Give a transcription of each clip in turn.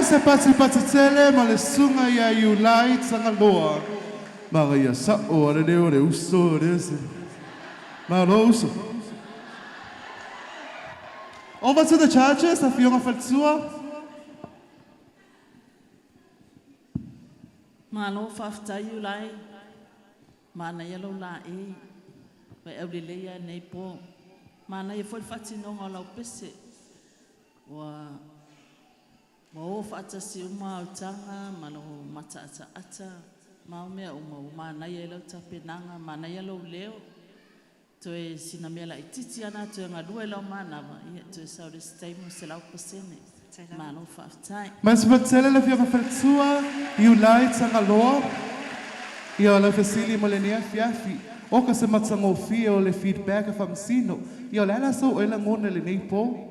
se patitele ma le sunga ia iulai tangaloa. Ma ia sa'o ale leo le uso rese. Ma lo uso. Over to the churches, a fionga fatsua. Ma lo fafta iulai. Ma na ia lo la e. Vai au lelea nei po. Ma na ia foi fatinonga lau pese. Wa o fata si uma o tanga ma lo mata ata ma o mea uma na ia lo tapenanga ma na ia lo leo to e sina mea la ititi ana to nga due lo mana ma ia to e sau stay mo se lau pasene ma lo faftai Mas vatsele le fionga fatsua iulai tangaloa. Ia la fasili mo le nea fiafi. O ka se matsango fia o le feedback a famsino. Ia la so o la ngone le nei po.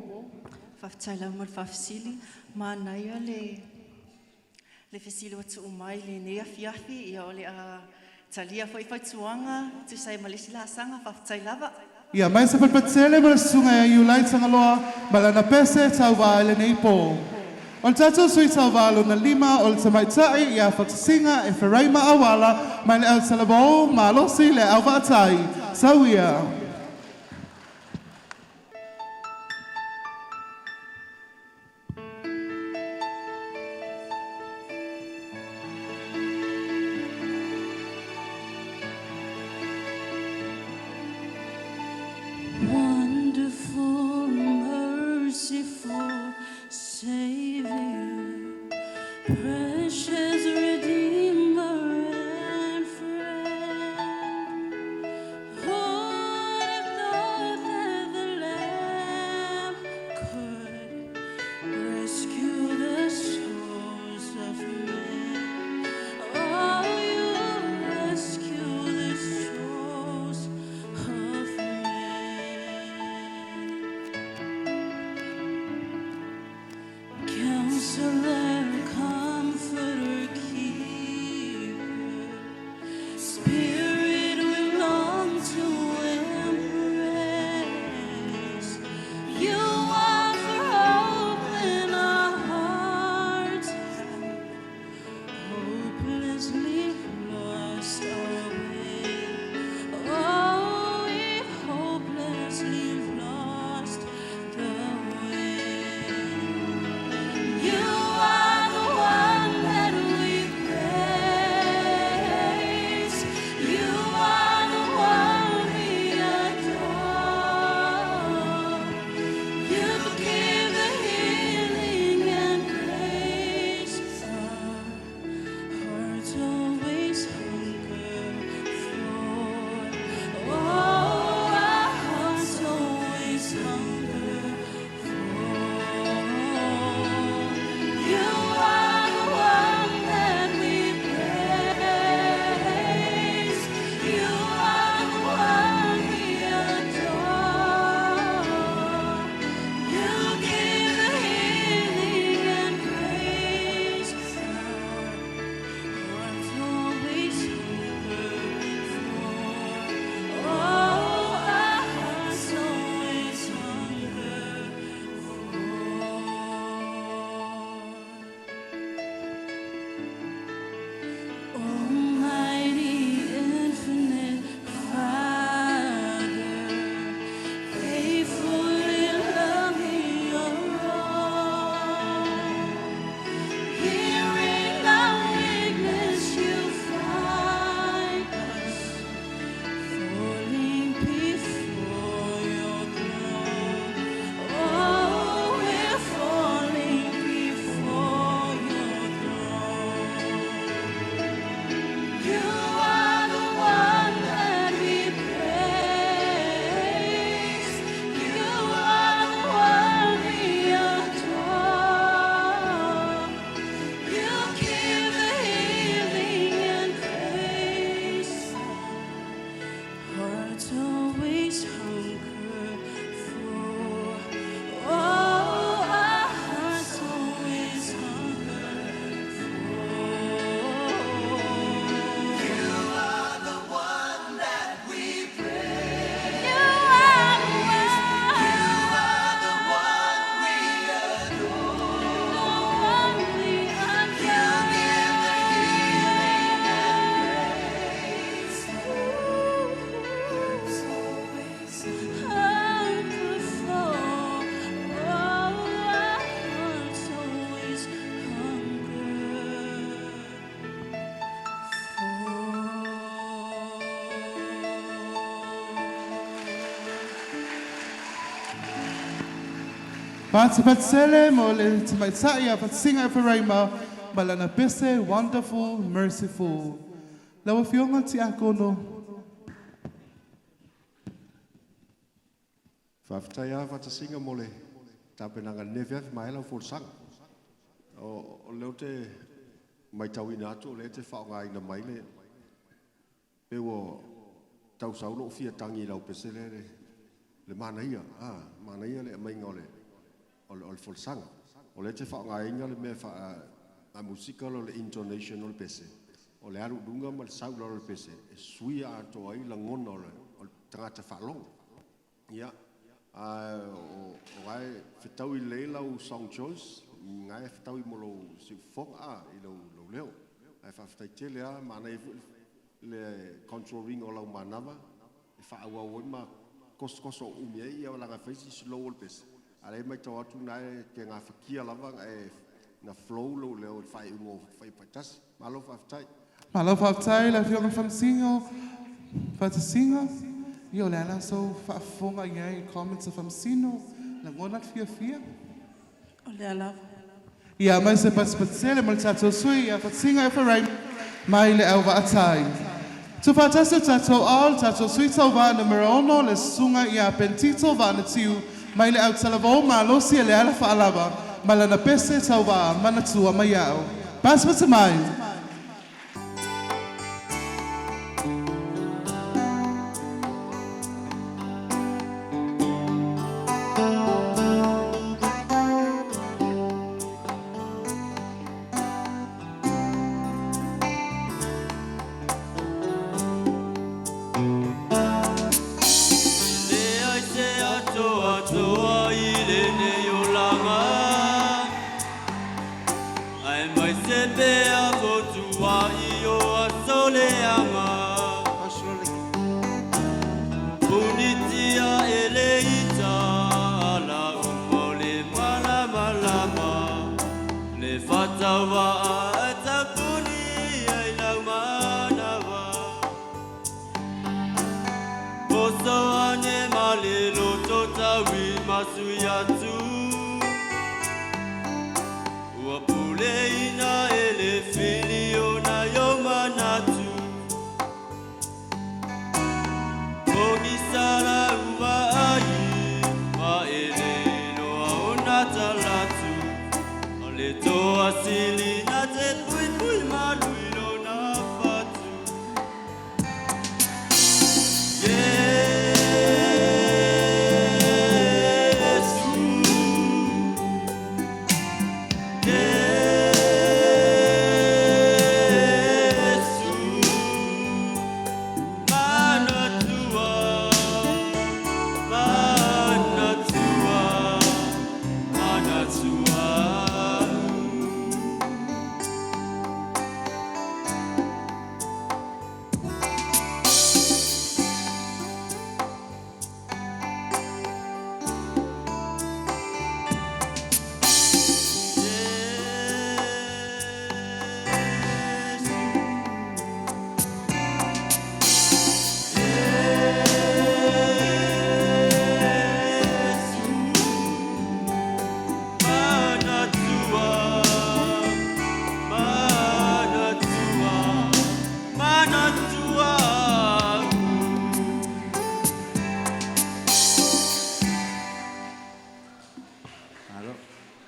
Faftaila mo fafsili ma na ia le fasili watu umai le nea fiafi ia ole a talia foi tuanga tu sai malisi la sanga faftailava. Ia mai se patsele mo le sunga ia iulai tangaloa ma la na pese tau va le nei po. O tato sui tau valo na lima o le tamaitai ia whaksinga e wharaima awala mai le au salabo ma losi le au vaatai. Sauia. Wonderful, merciful Savior, precious Redeemer and friend. Oh, Patsele mo le tamaitaya patsinga Efraima malana pese wonderful merciful. Lawa fionga ti ako no. Faftaya fatasinga mole. Tape nanga nefef maela forsang. O leote mai tawina atu le te whaonga ina maile. Pewo tau sauno fia tangi lau pesele le manaia. Manaia le mai ngole. O forsang. O le te whaonga inga le mea a musika lo le intonation o le pese. O le aru dunga ma le sau lo le pese. E suia ato ai la ngona o le tangata whalong. Ia. O ngai whetau I leila o song choice, ngai whetau I molo si whong I lo leo. Ai whawhetai te lea, mana le control ring o lau manawa, e whaaua oi ma koso umia I au langa whaisi si lo olpes. Are mai tau atu nai ke ngā whakia lava e na flow lo leo whai ungo whai paitas. Malo whawhetai. Malo whawhetai la fionga whamsingo, whatasinga. Io lana so whaafonga ngai comments of Famsino, la ngona fia. O le alawa. Ia mai se paspatsele mal tato sui ia fatsinga Efraim mai le au vaatai. Tu fatasa tato all tato sui tauva numero 1 le sunga ia pentito vana tiu mai le au talavo malo si le ala faalawa malana pese tauva manatua mai au. Paspatamai.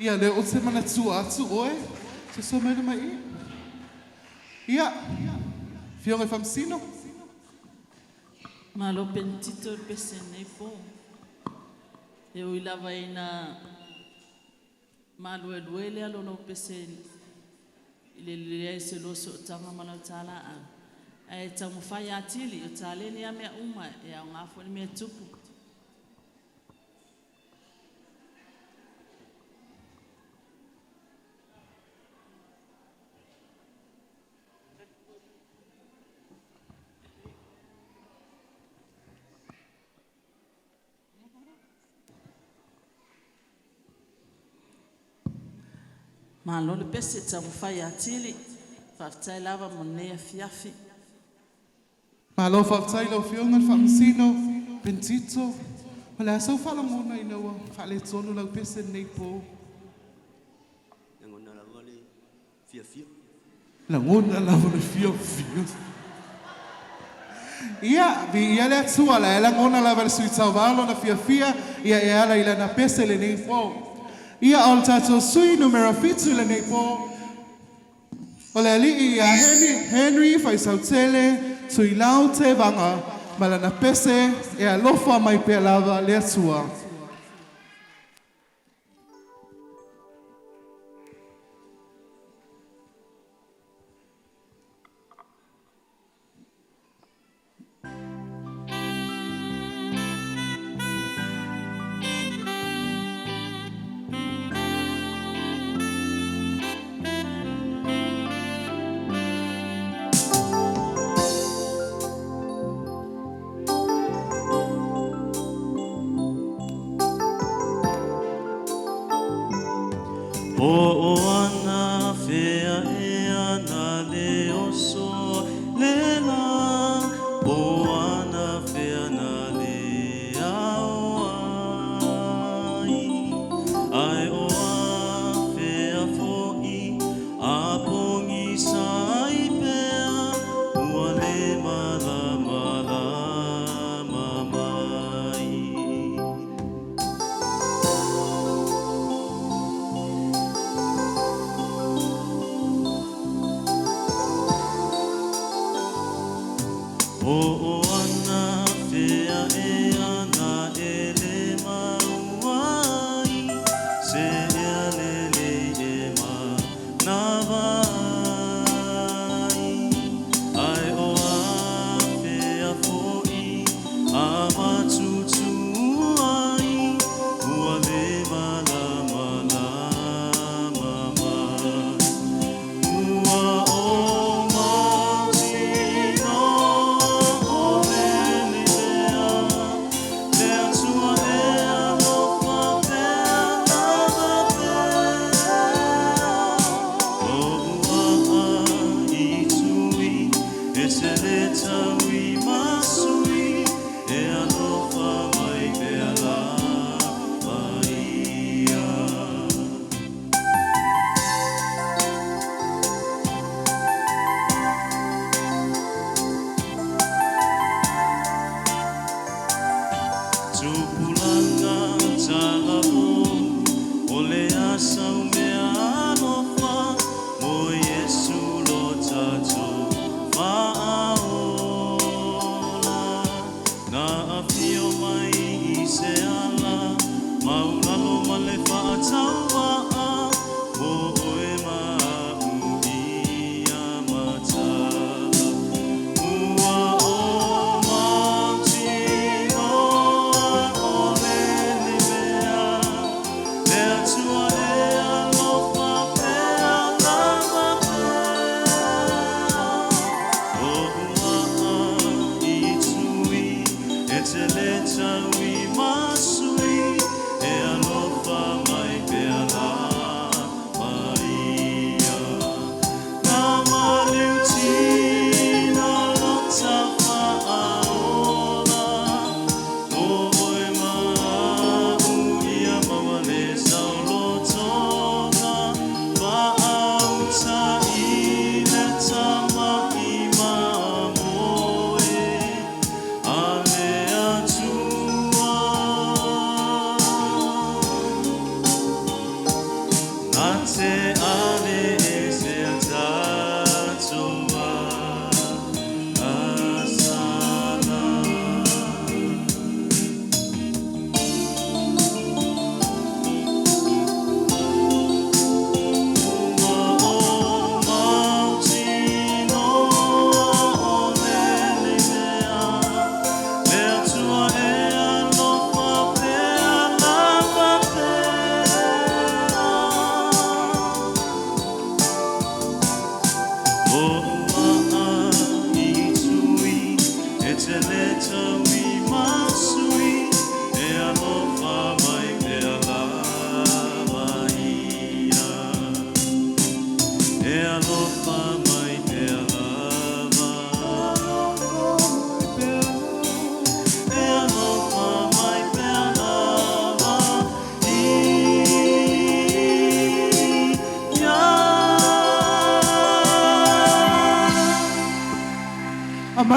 Ia le o se mana tua atu oe, se so mena mai. Ia, fionga Famsino. Malo pentito pese nei po. E o ilava ina malo e luele alo no pese ile se lo so tanga mana tala a. E tamu fai atili o tale ni a mea uma e a ngafo ni mea tupu. Malo le pese tamu fai atili, whaftai lava monea fiafi. Malo whaftai lo fionga Famsino, pentito, Wala sau whala ngona I naua, whale tonu lau pese nei po. Ngona la vale fia. La ngona lau le fia. Ia, vi ia le atua la ela ngona la val sui tau valo na fia, ia e ala ila na pese le nei po. Ia o tato sui numero fitu le nei po. O le ali ia Henry fai sautele, sui lau te vanga, mala na pese e alofa mai pe lava le atua. O ana fea e ana le oso le la. O ana fea na le au ai o a fea fo'i a pongi sai pea ua le mala mamai. O ana fea e ana e le mauai, se ea lele e ma na vai. Ai o a fea fo'i a matutu ai, ua le mala mamai. Ua o mautino o lelea, le atua e alofa pea lava pea. O ua I tui, e se le taui masui, e alofa mai pea lava ia. Tupulanga talabo, o le asa o mea alofa, mo Yesu lo tato whaola. Na awhio mai I se ala, maulalo ma le whaatau waa, mo oe mau I amata. Ua o mautino o lelea, le atua e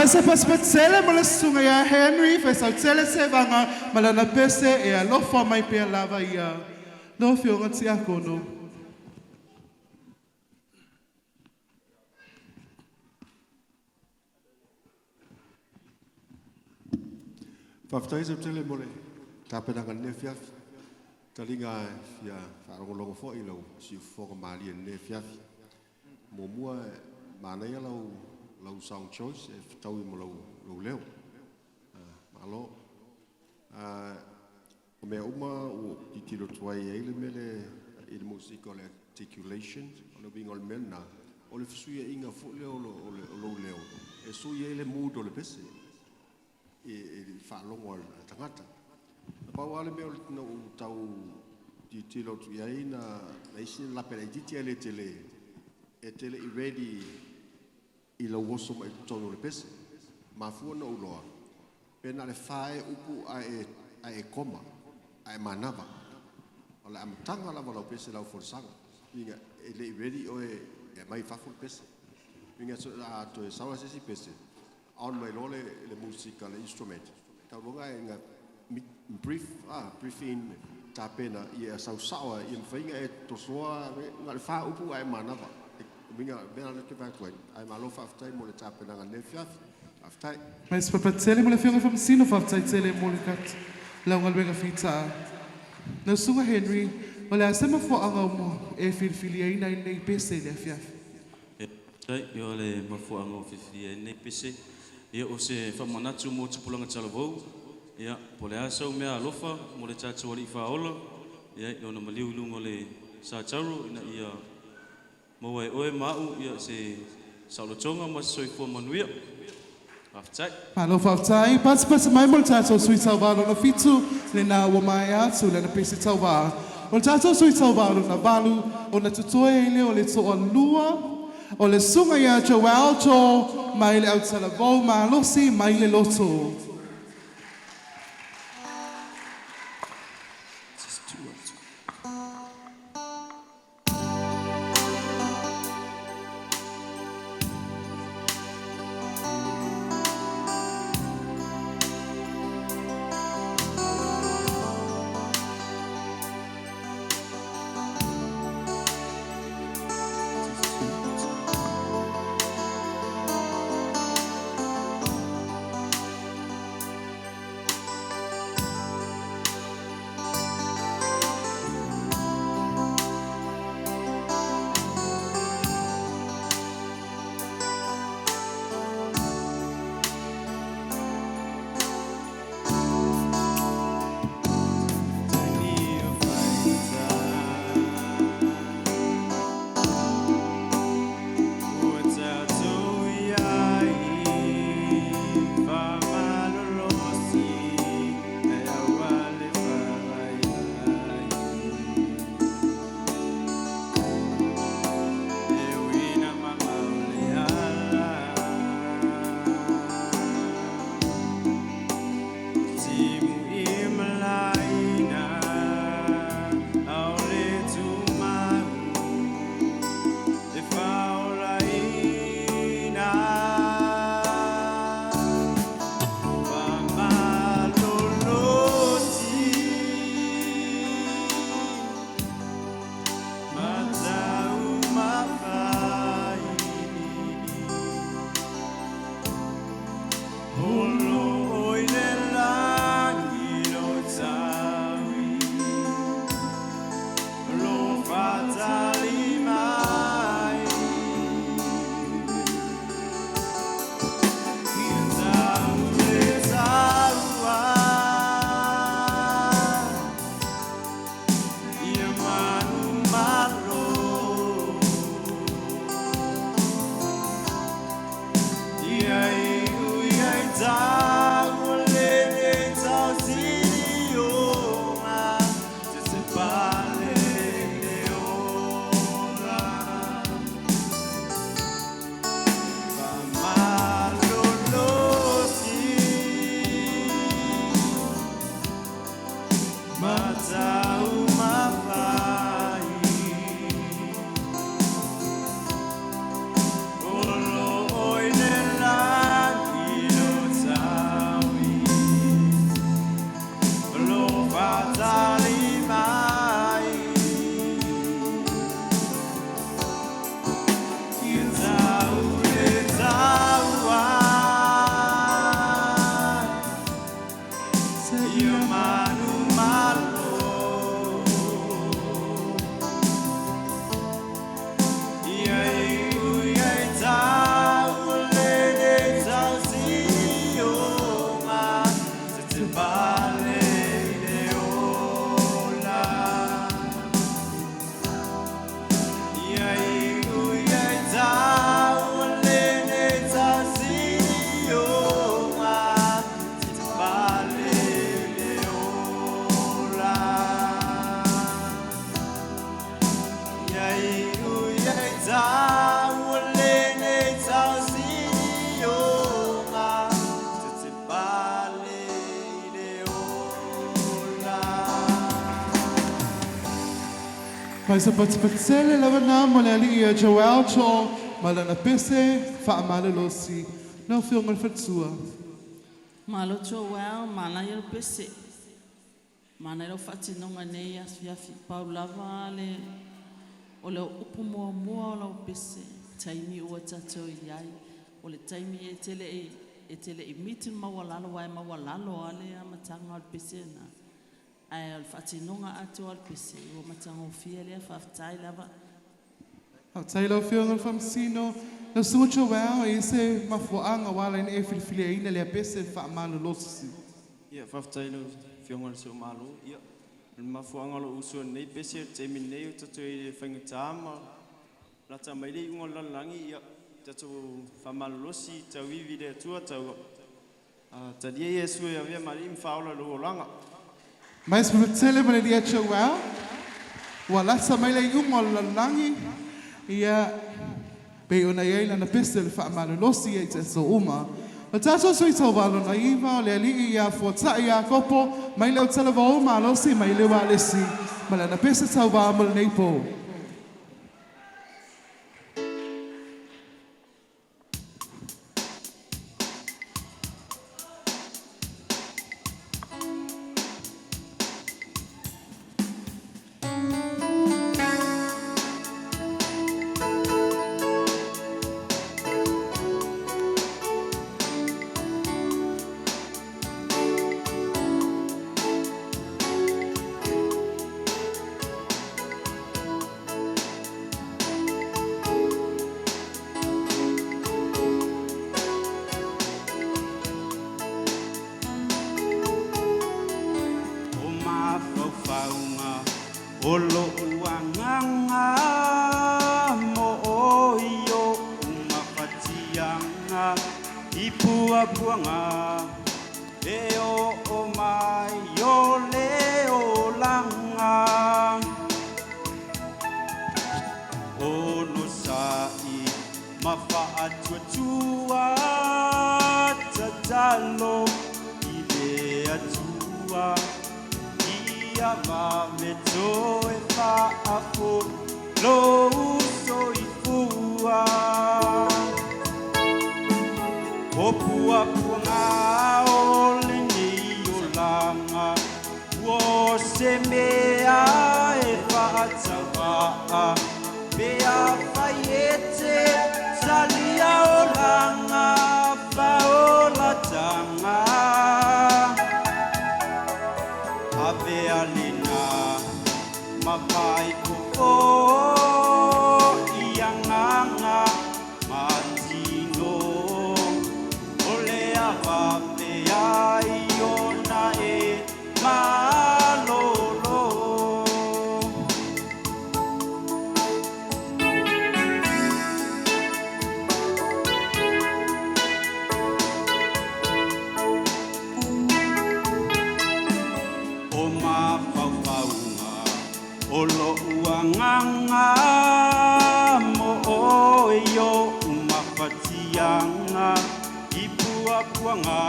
Pasa paspatsele mo le sunga ya Henry fa sa tsele se vanga malana pese e a lofa mai pe lava ia. No fio ngati ako no. Whaftai se tele mole, tāpenanga ne fiafi. Talinga fia wharongo fo i lau, si whoka maali ne fiafi. Mo mua mānei lau sound choice, e whitau i mo lau leo. Malo. O mea uma o i tiro tuai eile mele i le musical articulation, o le bingo le mena. O le fisuia inga fo leo o leo. E sui eile mood o le pese. E whaalongo al tangata. Pau ale mea o le tina o tau di tilo tu iai na isini lapena i titi ale tele e tele i ready i la woso mai tono le pese. Mafua na uloa. Pena le whae upu a e koma, a e manava. O le amatanga lava lau pese lau forsanga. Inga e le i ready o e mai fafu le pese. Inga a to e sawa sesi pese. On mai lole le musica, le instrument. Tau longa e nga briefing tapena i a sausawa i mwhainga e tosoa nga le wha upu ai manava. Minga bena le ke whaitwai. Ai malofa aftai mo le tapena nga ne fiafi. Aftai. Mas papatsele mo le fionga famsino faftai tsele mo le kat. Lau ngalwenga fita. Na sunga Henry, wale asema fo anga mo e filfili ai nai nei pese le fiafi. Tai, yo le mafua anga o fifia nei pese. Ia o se whamanatu mo tupulanga talavou. Ia, po le asau mea alofa, mo le tātua li whaola. Ia, i ona maliu lungo le sātauru, ina ia maua e oe mau, ia se saulotonga ma se soifua manuia. Aftai. Malo faftai, pas mai mo le tātou sui tauwalo na fitu, le na ua mai atu le na pese tauwalo. O le tātou sui tauwalo na valu, o na tutoe ele o le toa lua, o le sunga ia Joel to mai le au talavou ma losi mai le loto. Mai sa patsele lava na mo le ali ia Joel cho malana pese fa male losi no fio ngal fatsua Malo Joel, mana ia pese. Mana ia fati nonga nei as fiafi pau lava le o le upu mua mua o pese. Taimi ua tato iai. O le taimi e tele i mitin mawalalo wai mawalalo ale a matanga o pese na. Ai al fati nonga atu al pese. O matanga o fia le faftai lava. Au tailo fio ngal famsino na sunga Joel e se mafuanga wala in e filfilia ina le pese fa male losi. Ia faftailo fionga so malo ia mafuanga lo uso nei pese temi nei o tato e whaingatama la ta mai le unga lalangi ia tato whamalolosi tau vivi le atua tau tadia Yesu ia via mari mfaula lo langa Mai sa patsele mo le dia Joel wala sa mai le unga lalangi ia pe ona ia na pese le fa male losi e te so uma O tato sui tau walo na iwa o le ali ia fuata ia kopo mai leo tala wau malosi mai leo alesi ma le na pesa tau wā mo le neipo. Olo uanganga mo oio mafatianga ipua puanga o mai o leo langa ono sai mafa atua tatalo ile atua ia va me toe fa afu lo so I fua o pua punga o le ni o langa o se mea e fa atava pe a faiete salia o langa fa o la tanga Ave alina mapai kupo ianganga matino ole ava me ai ona e malolo Olo uanganga mo oio mafatianga ipua puanga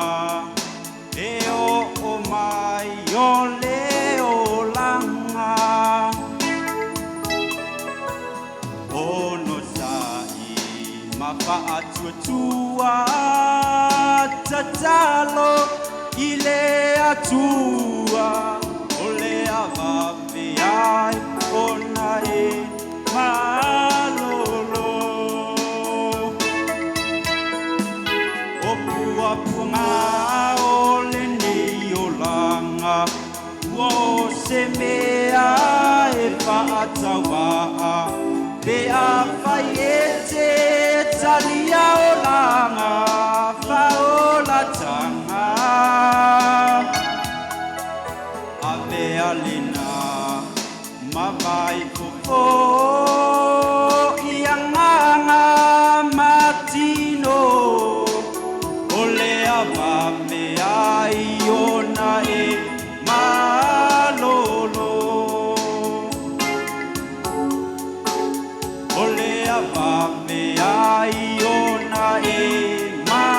o mai o leo langa ono sai mafa atua tatalo ile atua se mea e whaatawa pe a whai e te talia o langa whaolatanga a mea lina mawai koko i anganga matino o lea mea i ona e malolo o lea mea i ona e malolo.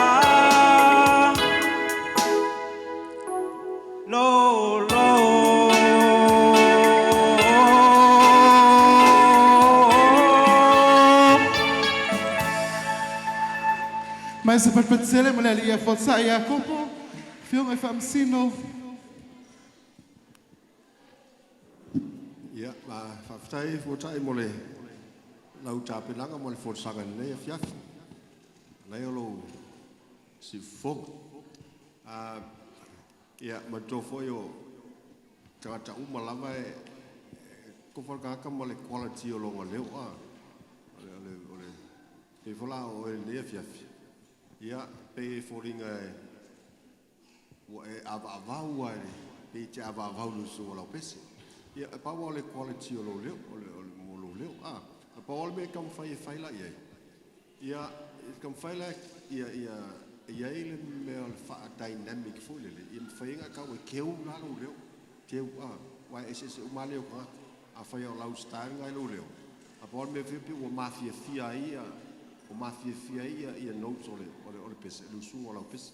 Mas se patpatsele mo lali a fotsa ia kopo. Fiong e whamsino. Ia, whaftai fuatai mo le lau tāpenanga mo le forsanga nei a fiafi. Nei o lo si fonga. Ia, ma tofo o tangata umalama e kofalkaka mo le quality o longa leo a. Ole, pe fola o e nei a fiafi. Ia, pe e foringa e wa e avavau ai pe te avavau no so la pese. Ia, pa wa le quality o lo leo, o lo leo. Pa wa me kam fai la ia. Ia, kam fai la ia ile me al fa dynamic fully. Ia fainga ka o keu na lo leo. Keu wa ese o maleo ka a fai o lau style ngai lo leo. Pa wa me fi o mafia fia ia o mafia fia ia notes ole pese lu su o la pese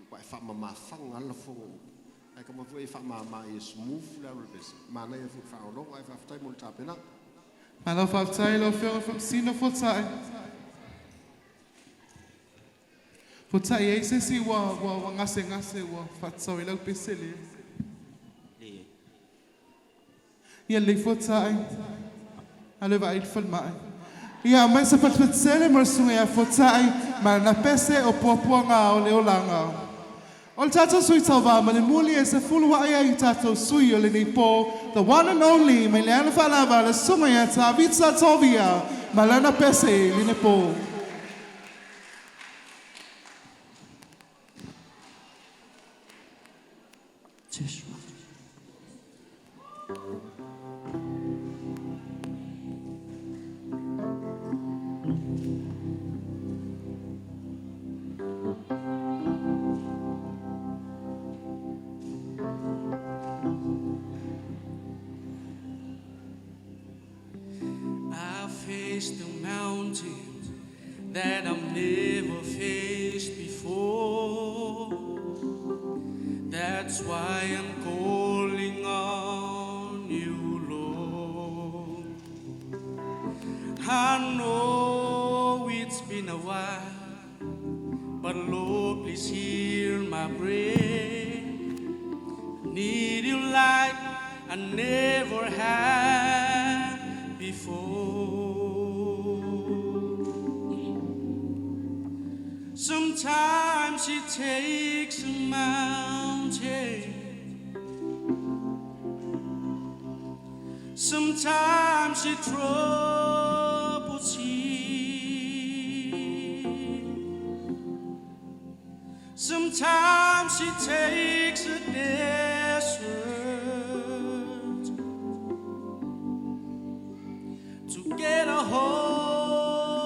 pa fa mama fanga la fo ai como foi fa mama e smooth la pese mana e fu fa no ai fa tai mo tapena Malo whaftai lo whio whamsino fotai. Fotai e se si wa ngase wa whatsau i lau pesele. Ia le fotai. Ale va il falmai. Ia mai se patpatsele mo sunga ia fotai ma na pese o puapuanga o leolanga. O le tātou sui tauwa ma le muli e se fulu wa ia I tātou sui o le nei po, the one and only, mai le ana whalawa le sunga ia tā vitsa tovia ma lana pese li ne po. The mountain that I've never faced before. That's why I'm calling on you, Lord. I know it's been a while, but Lord, please hear my prayer. Need you like I never had before. Sometimes it takes a mountain. Sometimes it troubles here. Sometimes it takes a desert to get a hold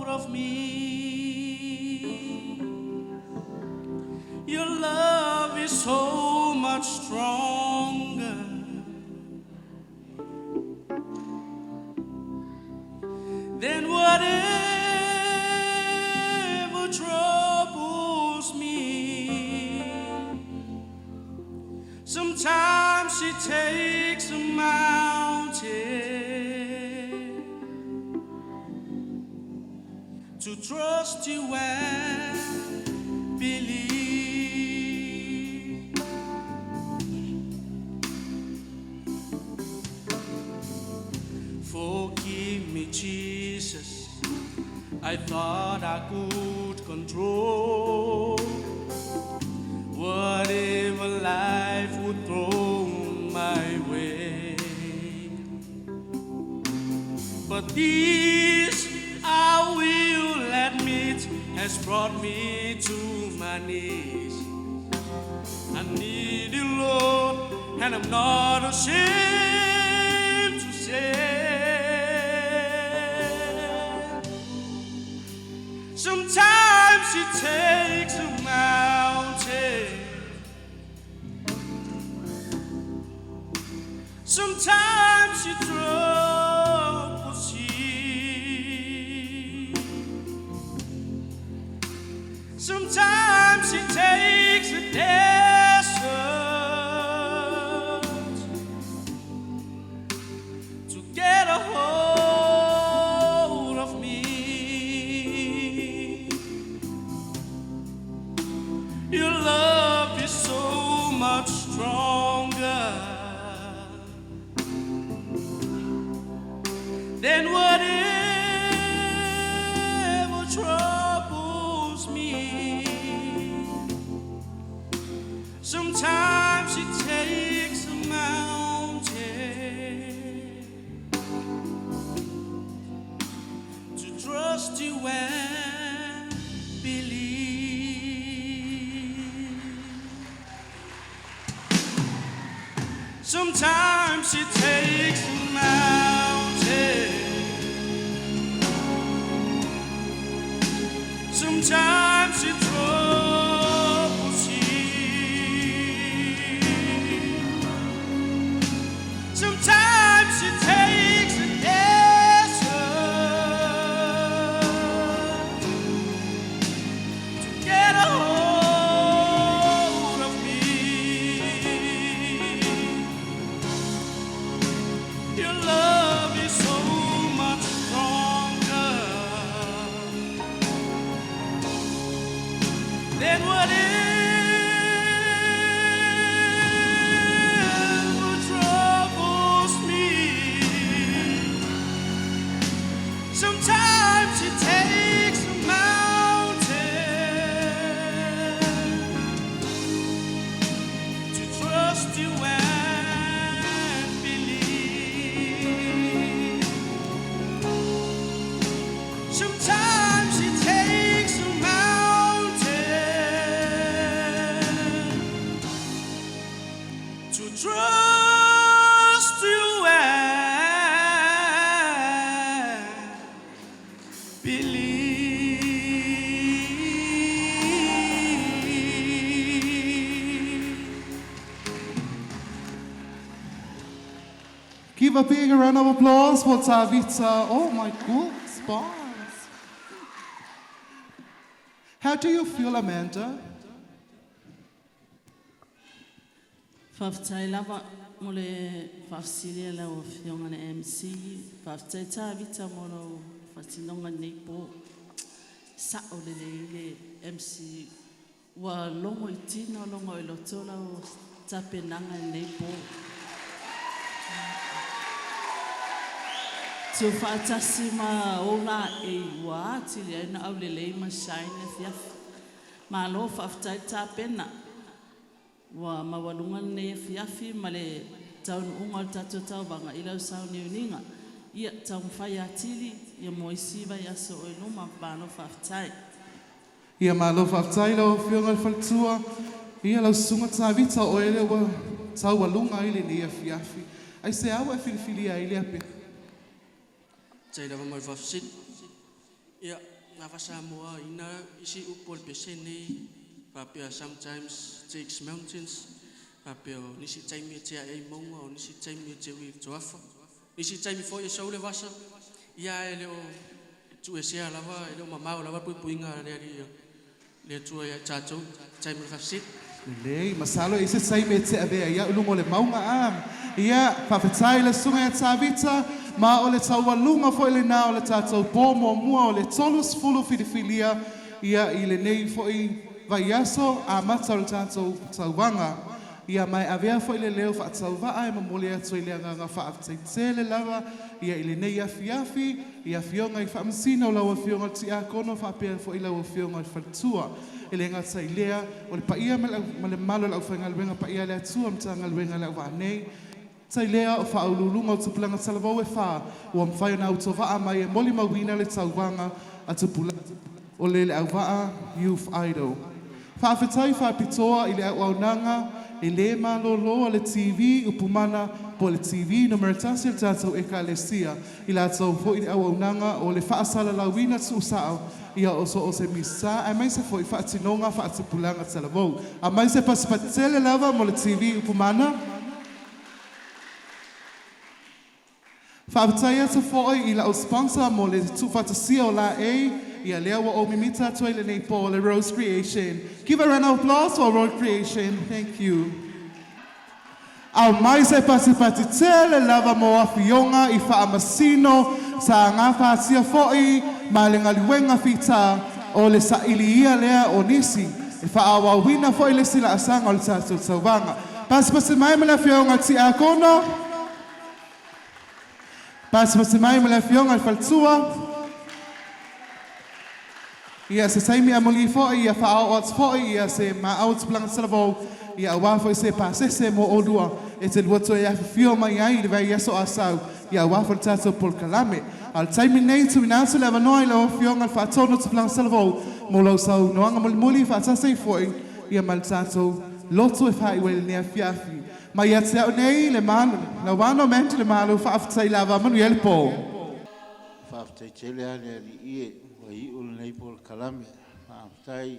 of me. Your love is so much stronger than whatever troubles me. Sometimes it takes a mountain to trust you and believe. Forgive me, Jesus, I thought I could control whatever life would throw my But this I will admit has brought me to my knees. I need you, Lord, and I'm not ashamed to say. Sometimes it takes a mountain. Sometimes you trouble sea. Sometimes it takes a desert to get a hold of me. Your love is so much stronger than whatever troubles me. Sometimes it takes a mountain to trust you and believe. Sometimes it takes a mountain. Sometimes it troubles you. Sometimes it takes a desert to get a hold of me. Your love is so much stronger than whatever troubles me. Sometimes it takes a mountain to trust you and believe. Sometimes it takes a mountain to trust you and believe. Give a big round of applause for Tavita. Oh my goodness, boss. How do you feel, Amanda? Whaftai lava mole whafsilia la o whionga na MC. Whaftai tāwita moro whatinonga nei po. Sa o le MC. Wa longo I tina longo I lotola o tapenanga nei po. Tu whaatasi ma ola e wa tili aina au lelei ma shaine fiafi. Ma lo whaftai tāpena. Wa mawalunga nei fiafi ma le taunu unga o tato tau banga ilau sau ni uninga. Ia tau mwhai atili, ia moisiva ia so o inuma whano whaftai. Ia malo whaftai lau whionga whaltua. Ia lau sunga Tavita o ele wa tau walunga ile ni a fiafi. Ai se awa whiliwhilia ile ape. Tai lava mai whafsit. Ia, nga whasamoa ina isi upol pese nei. Papia sometimes takes mountains. Papia nisi taimi tea e maunga o nisi taimi te ui toafa. Nisi taimi fo ia saule wasa. Ia e leo tu e sea lava, e leo mamau lava pui puinga lea tua ia tātou. Taimi whafsit. Lei, masalo ise saime te avea ia ulungo le maunga am. Ia, whawhetai le sunga e Tavita. Ma o le taualunga fo ile nā o le tātou pōmo mua o le tolus fulu whiliwhilia. Ia I le nei fo I vai aso a mata o le tātou tauwanga. Ia mai avea fo ile leo whaatauwaa e mamole atu ile anganga whaaftaitele lava. Ia ile nei afi, ia fionga I whaamsina o laua fionga ti a kono whaapea fo ile laua fionga I whaltua. Ile ngata I lea o le paia ma le malo lau whainga luenga paia le atua mta ngā luenga lau whanei. Tai lea o whaaululunga o tupulanga salavau e wha, ua mwhai na utovaa mai e moli mawina le tauwanga a tupulanga o le au waa Youth Idol. Whaafetai whaapitoa i le au aunanga, e le malolo le TV upumana po le TV no meritasi al tātou e ka le sia, i la tau fo i le au aunanga o le whaasala lawina tu usao, ia o so o se misa, a mai se fo i whaatinonga whaatipulanga salavau. A mai se pasipatele lava mo le TV upumana, Whaafetai atu fo'i i la o sponsor mo le tūwhatasia o la e, ia lea wa o mimita toi le nei po le Rose Creation. Give a round of applause for Rose Creation. Thank you. Au mai se pasipati tele lava mo a fionga i whaamasino sa ngā whaasia fo'i ma le ngaliwenga whita o le sa ilia lea o nisi. E whaawawina fo'i le sila asanga o le tātou tauwanga. Pasipati mai me la fionga ti a kono. Pasipati mai me la fionga i faltua. Ia se saimi a moli fo'i ia whaao ats fo'i ia se maau tupulanga salavou ia wafo i se pasese mo olua e te luato e awhawhio mai ai le vai yaso asau ia wafo le tātou pol kalame. Al taimi nei tu inatu le avanoi le whionga le whaatono tupulanga salavou mo lau sau noanga moli moli whaatasei fo'i ia ma le tātou loto e whai wele nea fiafi. Ma ia te au nei le manu, la wano menti le malu whaafatai lava manu i ele po. Whaafatai tele ale ali ie. I ul nei pol kalame tai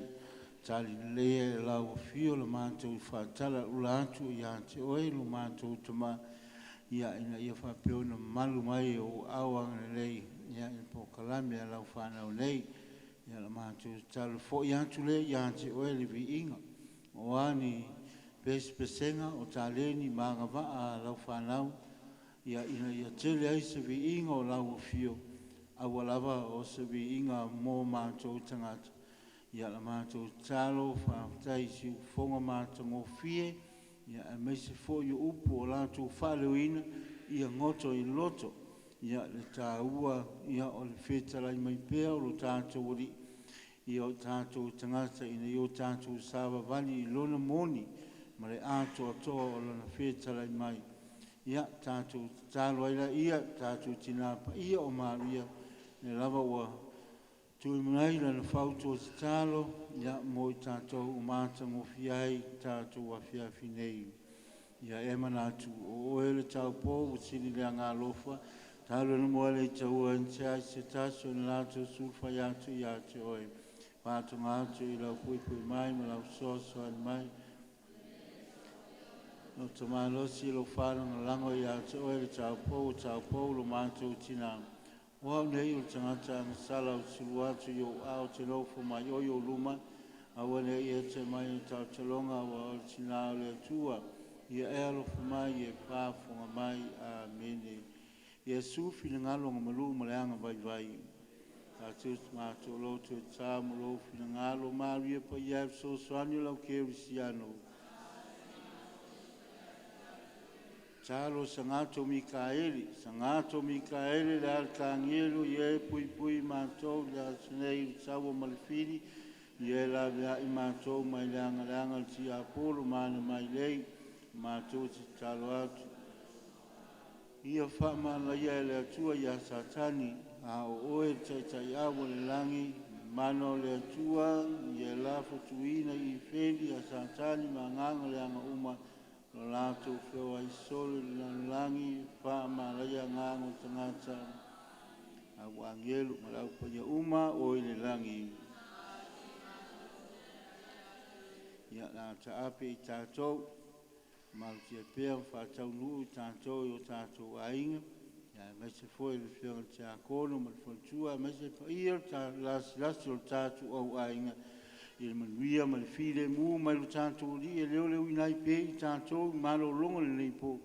tali le la o fio le manto fa tala ulantu ya te oi lu manto tuma ya ina ia fa peo no malu mai o awang nei ya in pol kalame la fa na nei ya le manto tala fo ya tu le ya te oi le vi inga o ani pesenga o taleni manga va la fa na ya ina ia tele ai se vi inga o la o fio awalava o se vi inga mo mātou tangata. Ia la mātou talo whaatai si ufonga mātou ngō fie, ia a meise fo i upu o lātou whaleuina, ia ngoto i loto, ia le tā ua, ia o le whetalai mai pēr o lo tātou ori, ia o tātou tangata ina i o tātou sāwa vani i lona moni, ma le ātou atoa o lona whetalai mai. Ia tātou talo aila ia, tātou tinapa ia o maria, ne lava ua tui mai la na whautu o te talo, ia mo i tātou umata mo fiai, tātou a fiafi nei. Ia e manatu o ele tau pō, o sini lea ngā lofa, talo na moa le tau a ntia i se taso na lātou sulfa iatu i ate oe. Pātu ngātu i lau pui pui mai, ma lau soso an mai. No te mālosi lo whānanga lango i ate oe le tau pō, lo mātou tinang. Wau nei o tangata ang sala o siluatu i o ao te lofu mai o luma, a wane i e te mai o tau talonga wa o tina o le tua, i e alofu mai i e pāfunga mai a mene. I e sufi na ngalonga malu maleanga vai vai. A tus mātou lo tu e tā mo lofi na ngalo maria pa i e so soanyo lau keri siano. Talo sangato Mikaeli le alkangelu ye pui pui matou le alsenei sawo malfini ye la via i matou mai langa ti apolo mana mai lei matou ti talo atu ia fama la ye le tua ya satani a o e tai awo le langi mano le tua ye la futuina i fendi a satani manganga le anga uma lo lātou whio ai solo na langi wha maraya ngāngo tangata a wangelu marau pa ia uma o i le langi. Ia nā ta ape i tātou, maru tia pēr whātau nuu i tātou i o tātou ainga. Ia meise fwoi le whio te a kono, ma le whantua, meise pa ia ta lasi o tātou au ainga. I le manuia, ma le while mu, mai lo tātou li, e leo leo inai pē i tātou, malo longa le nei po,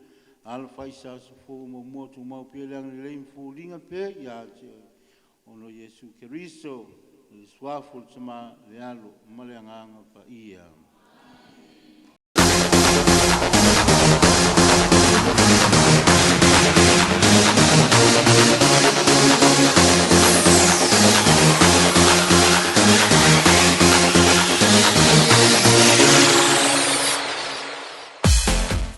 ala whaisa sa fōu mo motu mau pē leanga le leim fōu ringa pē, ia te ono Jesu Keriso, le swafu le tama le alo, ma le anganga pa ia.